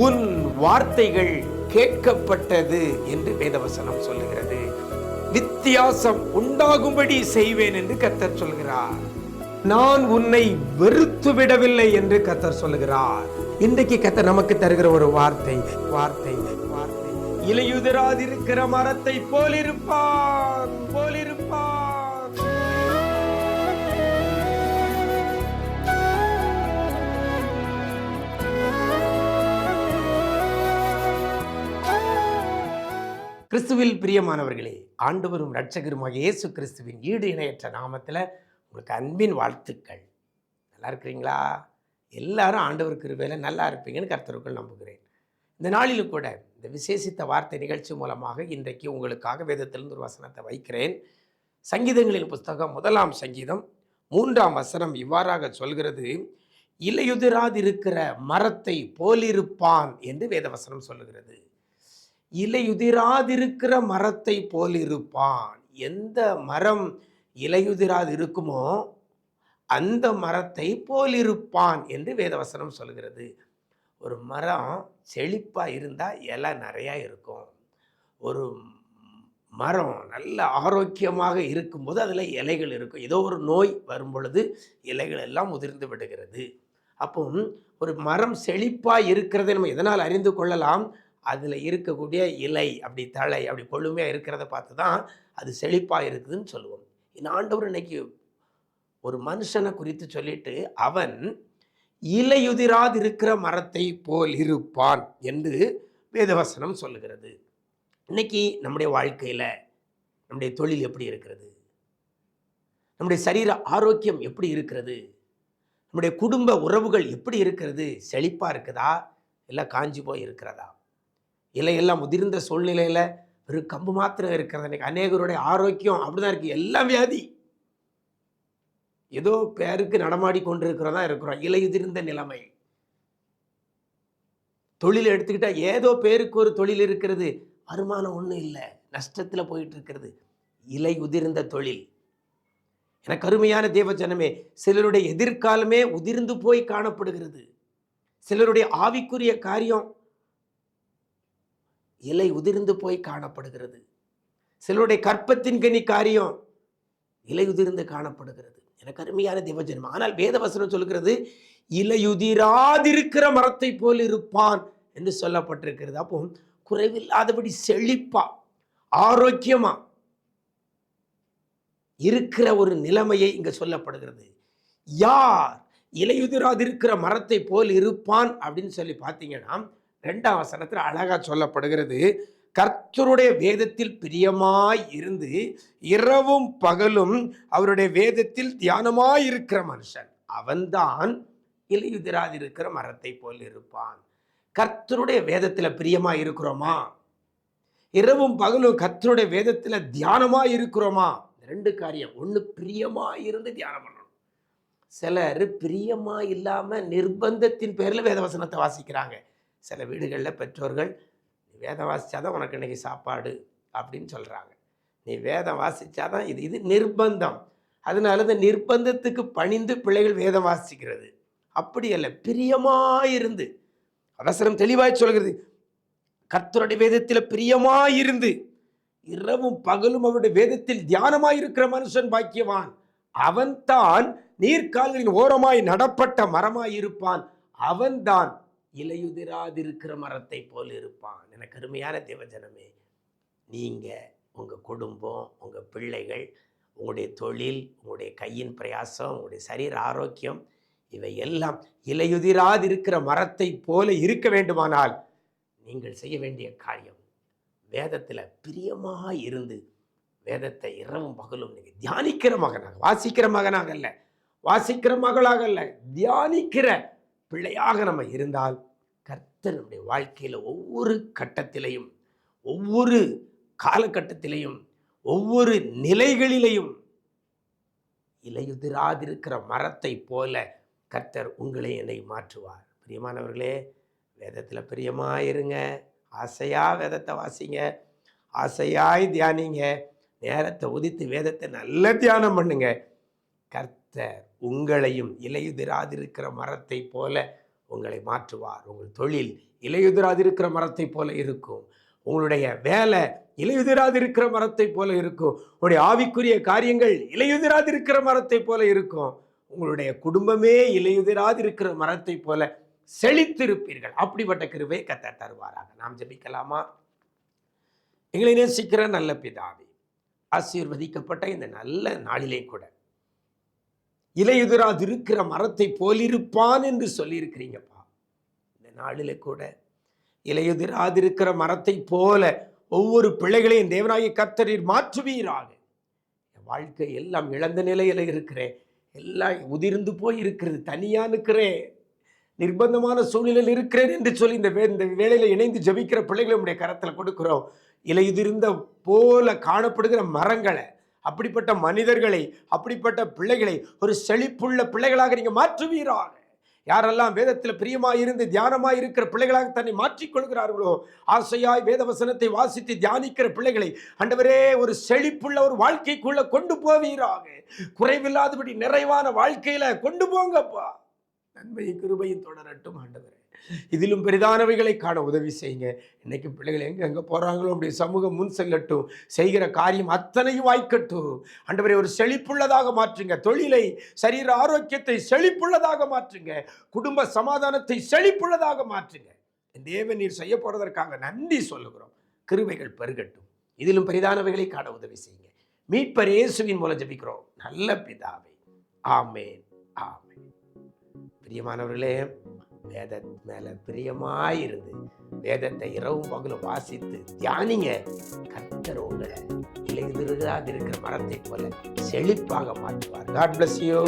உன் வார்த்தைகள் கேட்கப்பட்டது என்று வேதவசனம் சொல்லுகிறது. வித்தியாசம் உண்டாகும்படி செய்வேன் என்று கர்த்தர் சொல்கிறார். நான் உன்னை வெறுத்து விடவில்லை என்று கர்த்தர் சொல்லுகிறார். இன்றைக்கு கர்த்தர் நமக்கு தருகிற ஒரு வார்த்தை வார்த்தை வார்த்தை இலையுதிராதிருக்கிற மரத்தை போலிருப்பான் போலிருப்பான். கிறிஸ்துவில் பிரியமானவர்களே, ஆண்டவரும் இரட்சகருமாக இயேசு கிறிஸ்துவின் ஈடு இணையற்ற நாமத்தில் உங்களுக்கு அன்பின் வாழ்த்துக்கள். நல்லா இருக்கிறீங்களா? எல்லாரும் ஆண்டவர் கிருபையில நல்லா இருப்பீங்கன்னு கர்த்தருக்குள் நம்புகிறேன். இந்த நாளிலும் கூட இந்த விசேஷித்த வார்த்தை நிகழ்ச்சி மூலமாக இன்றைக்கு உங்களுக்காக வேதத்திலிருந்து ஒரு வசனத்தை வைக்கிறேன். சங்கீதங்களின் புஸ்தகம் 1 சங்கீதம் 3 வசனம் இவ்வாறாக சொல்கிறது, இலையுதிராதிருக்கிற மரத்தை போலிருப்பான் என்று வேதவசனம் சொல்லுகிறது. இலையுதிராதிருக்கிற மரத்தை போலிருப்பான். எந்த மரம் இலையுதிராது இருக்குமோ அந்த மரத்தை போலிருப்பான் என்று வேதவசனம் சொல்கிறது. ஒரு மரம் செழிப்பாக இருந்தால் இலை நிறையா இருக்கும். ஒரு மரம் நல்ல ஆரோக்கியமாக இருக்கும்போது அதில் இலைகள் இருக்கும். ஏதோ ஒரு நோய் வரும் பொழுது இலைகள் எல்லாம் உதிர்ந்து விடுகிறது. அப்போ ஒரு மரம் செழிப்பாக இருக்கிறதை நம்ம எதனால் அறிந்து கொள்ளலாம்? அதில் இருக்கக்கூடிய இலை அப்படி தழை அப்படி கொழுமையாக இருக்கிறத பார்த்து தான் அது செழிப்பாக இருக்குதுன்னு சொல்லுவோம். இந்த ஆண்டவர் இன்னைக்கு ஒரு மனுஷனை குறித்து சொல்லிட்டு, அவன் இலையுதிராது இருக்கிற மரத்தை போல் இருப்பான் என்று வேதவசனம் சொல்லுகிறது. இன்னைக்கு நம்முடைய வாழ்க்கையில் நம்முடைய தொழில் எப்படி இருக்கிறது? நம்முடைய சரீர ஆரோக்கியம் எப்படி இருக்கிறது? நம்முடைய குடும்ப உறவுகள் எப்படி இருக்கிறது? செழிப்பாக இருக்குதா இல்லை காஞ்சி போய் இருக்கிறதா? இலையெல்லாம் முதிர்ந்த சூழ்நிலையில் வெறும் கம்பு மாத்திரம் இருக்கிறது. இன்னைக்கு அநேகருடைய ஆரோக்கியம் அப்படிதான் இருக்குது. எல்லாம் வியாதி, ஏதோ பேருக்கு நடமாடி கொண்டிருக்கிறதா இருக்கிறோம். இலையுதிர்ந்த நிலைமை. தொழில் எடுத்துக்கிட்டால் ஏதோ பேருக்கு ஒரு தொழில் இருக்கிறது, வருமானம் ஒன்றும் இல்லை, நஷ்டத்தில் போயிட்டு இருக்கிறது. இலை உதிர்ந்த தொழில். எனக்கு அருமையான தேவ ஜனமே, சிலருடைய எதிர்காலமே உதிர்ந்து போய் காணப்படுகிறது. சிலருடைய ஆவிக்குரிய காரியம் இலை உதிர்ந்து போய் காணப்படுகிறது. சிலருடைய கற்பத்தின் கனி காரியம் இலை உதிர்ந்து காணப்படுகிறது. எனக்கு அருமையான தேவஜனம். ஆனால் வேதவசனம் சொல்கிறது, இலையுதிராதிருக்கிற மரத்தை போல் இருப்பான் என்று சொல்லப்பட்டிருக்கிறது. அப்போ குறைவில்லாதபடி செழிப்பா ஆரோக்கியமா இருக்கிற ஒரு நிலைமையை இங்க சொல்லப்படுகிறது. யார் இலையுதிராதிருக்கிற மரத்தை போல் இருப்பான் அப்படின்னு சொல்லி பார்த்தீங்கன்னா 2 வசனத்தில் அழகா சொல்லப்படுகிறது, கர்த்தருடைய வேதத்தில் பிரியமாய் இருந்து இரவும் பகலும் அவருடைய வேதத்தில் தியானமாய் இருக்கிற மனுஷன் அவன்தான் இலையுதிராதிருக்கிற மரத்தை போல் இருப்பான். கர்த்தருடைய வேதத்தில் பிரியமாய் இருக்கிறோமா? இரவும் பகலும் கர்த்தருடைய வேதத்தில் தியானமாய் இருக்கிறோமா? 2 காரியம். ஒன்று, பிரியமாய் இருந்து தியானம் பண்ணணும். சிலர் பிரியமா இல்லாம நிர்பந்தத்தின் பேரில் வேதவசனத்தை வாசிக்கிறாங்க. சில வீடுகளில் பெற்றோர்கள், நீ வேதம் வாசித்தாதான் உனக்கு இன்னைக்கு சாப்பாடு அப்படின்னு சொல்கிறாங்க. நீ வேதம் வாசித்தாதான் இது நிர்பந்தம். அதனால இந்த நிர்பந்தத்துக்கு பணிந்து பிள்ளைகள் வேதம் வாசிக்கிறது. அப்படி அல்ல, பிரியமாயிருந்து. அவசரம் தெளிவாய் சொல்கிறது, கர்த்தருடைய வேதத்தில் பிரியமாயிருந்து இரவும் பகலும் அவருடைய வேதத்தில் தியானமாயிருக்கிற மனுஷன் பாக்கியவான். அவன் தான் நீர்க்கால்களின் ஓரமாய் நடப்பட்ட மரமாயிருப்பான். அவன்தான் இலையுதிராதிருக்கிற மரத்தை போல் இருப்பான். எனக்கு அருமையான தேவஜனமே, நீங்கள், உங்கள் குடும்பம், உங்கள் பிள்ளைகள், உங்களுடைய தொழில், உங்களுடைய கையின் பிரயாசம், உங்களுடைய சரீர ஆரோக்கியம், இவை எல்லாம் இலையுதிராதிருக்கிற மரத்தை போல இருக்க வேண்டுமானால் நீங்கள் செய்ய வேண்டிய காரியம், வேதத்தில் பிரியமாக இருந்து வேதத்தை இரவும் பகலும் நீங்கள் தியானிக்கிற மகனாக, வாசிக்கிற மகனாக அல்ல, வாசிக்கிற மகளாக அல்ல, தியானிக்கிற பிள்ளையாக நம்ம இருந்தால் கர்த்தர் நம்முடைய வாழ்க்கையில் ஒவ்வொரு கட்டத்திலையும், ஒவ்வொரு காலகட்டத்திலையும், ஒவ்வொரு நிலைகளிலையும் இலையுதிராதிருக்கிற மரத்தை போல கர்த்தர் உங்களை என்னை மாற்றுவார். பிரியமானவர்களே, வேதத்தில் பிரியமாயிருங்க. ஆசையாக வேதத்தை வாசிங்க, ஆசையாய் தியானிங்க, நேரத்தை ஒதுத்து வேதத்தை நல்ல தியானம் பண்ணுங்க. கர்த்தர் உங்களையும் இலையுதிராதிருக்கிற மரத்தை போல உங்களை மாற்றுவார். உங்கள் தொழில் இலையுதிராதிருக்கிற மரத்தை போல இருக்கும். உங்களுடைய வேலை இலையுதிராதிருக்கிற மரத்தை போல இருக்கும். உங்களுடைய ஆவிக்குரிய காரியங்கள் இலையுதிராதிருக்கிற மரத்தை போல இருக்கும். உங்களுடைய குடும்பமே இலையுதிராதிருக்கிற மரத்தை போல செழித்திருப்பீர்கள். அப்படிப்பட்ட கிருபை கர்த்தர் தருவாராக. நாம் ஜெபிக்கலாமா? எங்களை நேசிக்கிற நல்ல பிதாவே, ஆசீர்வதிக்கப்பட்ட இந்த நல்ல நாளிலே கூட இலையுதிராதிருக்கிற மரத்தை போலிருப்பான் என்று சொல்லியிருக்கிறீங்கப்பா. இந்த நாளிலே கூட இலையுதிராதிருக்கிற மரத்தை போல ஒவ்வொரு பிள்ளைகளையும் தேவனாகிய கர்த்தர் மாற்றுவீராக. என் வாழ்க்கை எல்லாம் இழந்த நிலையில இருக்கிறேன், எல்லாம் உதிர்ந்து போய் இருக்கிறது, தனியா இருக்கிறேன், நிர்பந்தமான சூழ்நிலையில் இருக்கிறேன் என்று சொல்லி இந்த வேளையில இணைந்து ஜெபிக்கிற பிள்ளைகளை உடைய கரத்தில் கொடுக்கிறோம். இலையுதிர்ந்த போல காணப்படுகிற மரங்களை, அப்படிப்பட்ட மனிதர்களை, அப்படிப்பட்ட பிள்ளைகளை ஒரு செழிப்புள்ள பிள்ளைகளாக நீங்க மாற்றுவீராக. யாரெல்லாம் வேதத்தில் பிரியமாய் இருந்து தியானமாய் இருக்கிற பிள்ளைகளாக தன்னை மாற்றிக்கொள்கிறார்களோ, ஆசையாய் வேத வசனத்தை வாசித்து தியானிக்கிற பிள்ளைகளை ஆண்டவரே ஒரு செழிப்புள்ள ஒரு வாழ்க்கைக்குள்ள கொண்டு போவீராக. குறைவில்லாதபடி நிறைவான வாழ்க்கையில கொண்டு போங்கப்பா. நன்மையும் கிருபையும் தொடரட்டும் ஆண்டவரே. இதிலும் பெரிதானவைகளை காண உதவி செய்யுங்க. இன்னைக்கு பிள்ளைகள் எங்க போறாங்களோ அப்படி சமூகம் முன் செல்லட்டும். செய்கிற காரியம் அத்தனையும் வாய்க்கட்டும் ஆண்டவரே. ஒரு செழிப்புள்ளதாக மாற்றுங்க. தொழிலை, சரீர ஆரோக்கியத்தை செழிப்புள்ளதாக மாற்றுங்க. குடும்ப சமாதானத்தை செழிப்புள்ளதாக மாற்றுங்க. தேவன் நீர் செய்ய போறதற்காக நன்றி சொல்லுகிறோம். கிருபைகள் பெருகட்டும். இதிலும் பெரிதானவைகளை காண உதவி செய்யுங்க. மீட்பர் இயேசுவின் மூலம் ஜெபிக்கிறோம் நல்ல பிதாவே. ஆமென், ஆமென். பிரியமானவர்களே, வேத மேல பிரியமாயிருந்து வேதத்தை இரவும் பகலும் வாசித்து தியானிங்க. கர்த்தர் உங்களை இலையுதிராதிருக்கிற மரத்தை போல செழிப்பாக மாற்றுவார். God bless you.